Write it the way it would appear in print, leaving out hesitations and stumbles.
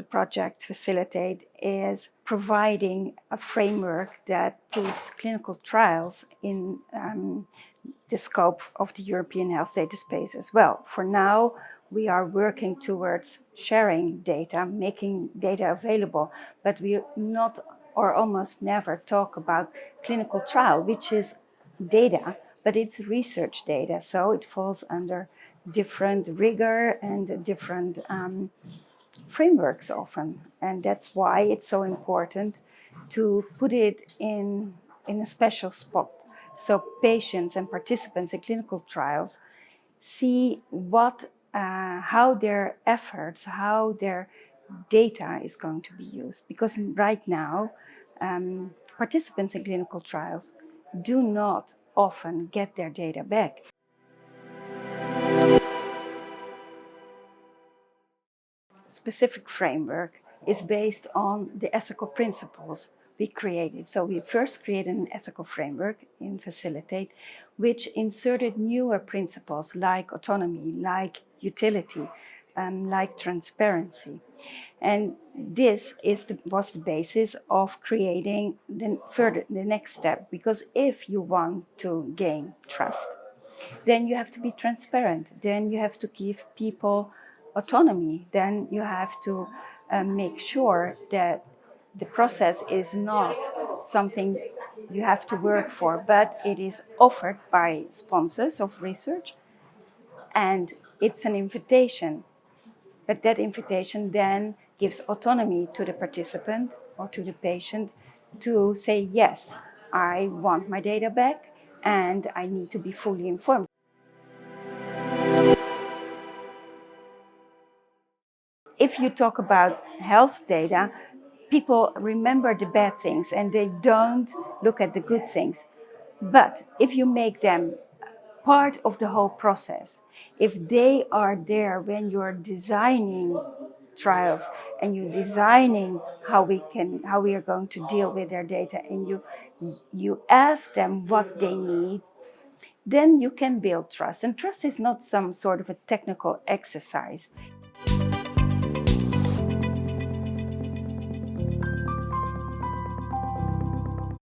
project Facilitate is providing a framework that puts clinical trials in the scope of the European health data space as well. For now, we are working towards sharing data, making data available, but we not or almost never talk about clinical trial, which is data, but it's research data, so it falls under different rigor and different frameworks often. And that's why it's so important to put it in a special spot, so patients and participants in clinical trials see how their efforts, how their data is going to be used. Because right now, participants in clinical trials do not often get their data back. Specific framework is based on the ethical principles we created. So we first created an ethical framework in Facilitate, which inserted newer principles like autonomy, like utility, like transparency. And this was the basis of creating the next step, because if you want to gain trust, then you have to be transparent, then you have to give people autonomy, then you have to make sure that the process is not something you have to work for, but it is offered by sponsors of research, and it's an invitation. But that invitation then gives autonomy to the participant or to the patient to say, yes, I want my data back and I need to be fully informed. If you talk about health data, people remember the bad things and they don't look at the good things. But if you make them part of the whole process, if they are there when you're designing trials and you're designing how we are going to deal with their data, and you ask them what they need, then you can build trust. And trust is not some sort of a technical exercise.